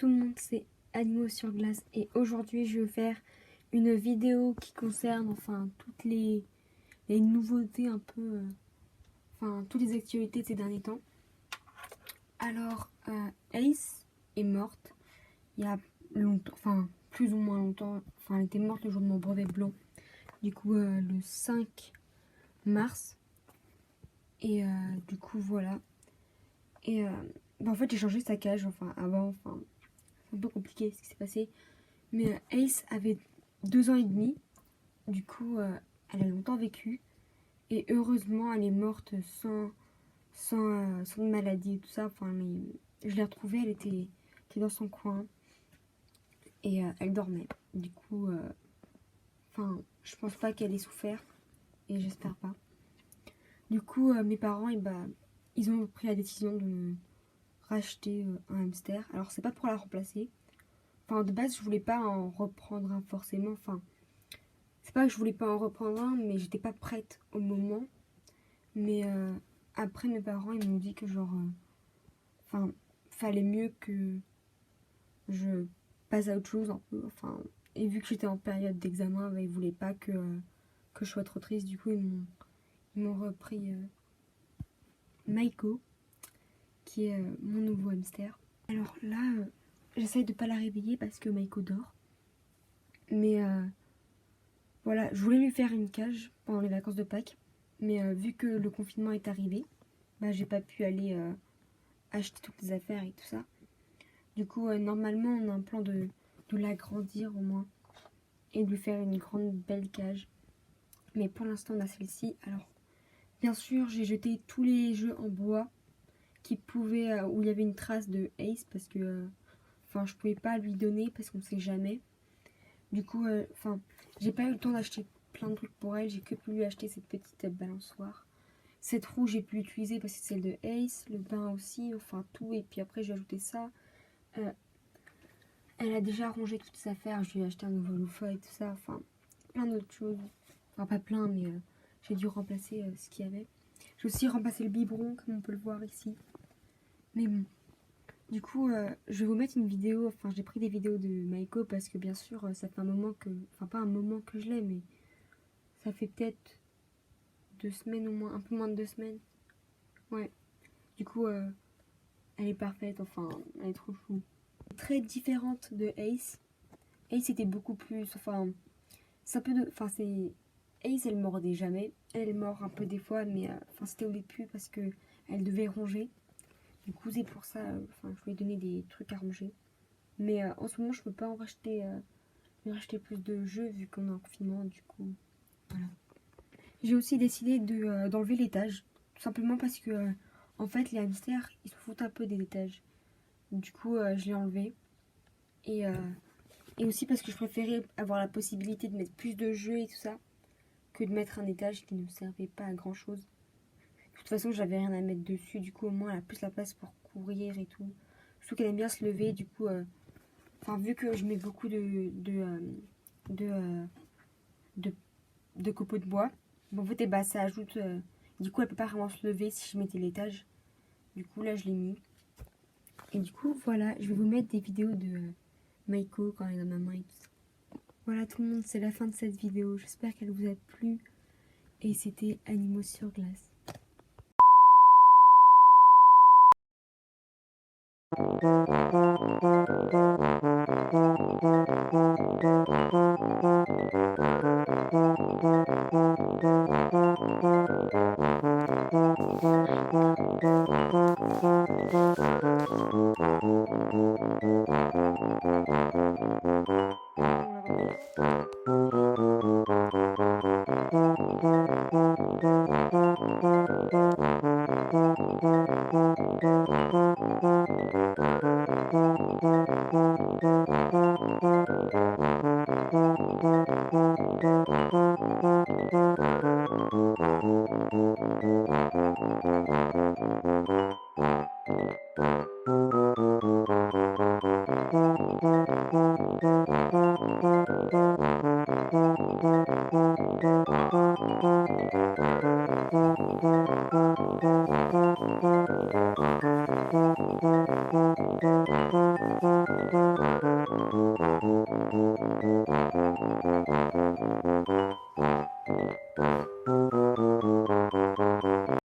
tout le monde, c'est Animaux sur glace et aujourd'hui je vais faire une vidéo qui concerne toutes les nouveautés un peu, toutes les actualités de ces derniers temps. Alors Ace est morte il y a longtemps, plus ou moins longtemps, elle était morte le jour de mon brevet blanc, du coup le 5 mars et du coup voilà. Et en fait j'ai changé sa cage, avant, c'est un peu compliqué ce qui s'est passé. Mais Ace avait 2 ans et demi, du coup elle a longtemps vécu. Et heureusement elle est morte sans maladie et tout ça. Je l'ai retrouvée, elle était dans son coin et elle dormait. Du coup, je pense pas qu'elle ait souffert et j'espère pas. Du coup, mes parents, ils ont pris la décision de me racheter un hamster. Alors c'est pas pour la remplacer. De base, je voulais pas en reprendre un forcément. C'est pas que je voulais pas en reprendre un, mais j'étais pas prête au moment. Mais après, mes parents, ils m'ont dit que fallait mieux que je passe à autre chose un peu. Et vu que j'étais en période d'examen, ils voulaient pas que je sois trop triste. Du coup, ils m'ont repris Maiko, qui est mon nouveau hamster. Alors là, j'essaye de pas la réveiller parce que Maiko dort. Mais voilà, je voulais lui faire une cage pendant les vacances de Pâques. Mais vu que le confinement est arrivé, j'ai pas pu aller acheter toutes les affaires et tout ça. Du coup, normalement, on a un plan de l'agrandir au moins et de lui faire une grande belle cage. Mais pour l'instant, on a celle-ci. Alors, bien sûr, j'ai jeté tous les jeux en bois où il y avait une trace de Ace parce que je pouvais pas lui donner parce qu'on sait jamais. Du coup, j'ai pas eu le temps d'acheter plein de trucs pour elle. J'ai que pu lui acheter cette petite balançoire. Cette roue, j'ai pu l'utiliser parce que c'est celle de Ace. Le bain aussi, tout. Et puis après, j'ai ajouté ça. Elle a déjà rangé toutes ses affaires. Je lui ai acheté un nouveau loofah et tout ça. Plein d'autres choses. Pas plein, mais j'ai dû remplacer ce qu'il y avait. J'ai aussi remplacé le biberon, comme on peut le voir ici. Mais bon. Du coup, je vais vous mettre une vidéo. J'ai pris des vidéos de Maiko parce que bien sûr, ça fait un moment que... pas un moment que je l'ai, mais ça fait peut-être 2 semaines au moins. Un peu moins de 2 semaines. Ouais. Du coup, elle est parfaite. Elle est trop chou. Très différente de Ace. Ace était beaucoup plus... c'est un peu de... c'est... Ace, elle mordait jamais. Elle mord un peu des fois, mais c'était au début parce que elle devait ronger. Du coup, c'est pour ça, je lui ai donné des trucs à ronger. Mais en ce moment, je peux pas en racheter, plus de jeux vu qu'on est en confinement. Du coup, voilà. J'ai aussi décidé d'enlever l'étage. Tout simplement parce que, en fait, les hamsters, ils se foutent un peu des étages. Du coup, je l'ai enlevé. Et aussi parce que je préférais avoir la possibilité de mettre plus de jeux et tout ça que de mettre un étage qui ne servait pas à grand chose. De toute façon, j'avais rien à mettre dessus, du coup, au moins, elle a plus la place pour courir et tout. Surtout qu'elle aime bien se lever, du coup, vu que je mets beaucoup de copeaux de bois, en fait, ça ajoute. Du coup, elle peut pas vraiment se lever si je mettais l'étage. Du coup, là, je l'ai mis. Et du coup, voilà, je vais vous mettre des vidéos de Maiko quand elle est dans ma main et tout ça. Voilà tout le monde, c'est la fin de cette vidéo. J'espère qu'elle vous a plu. Et c'était Animaux sur glace.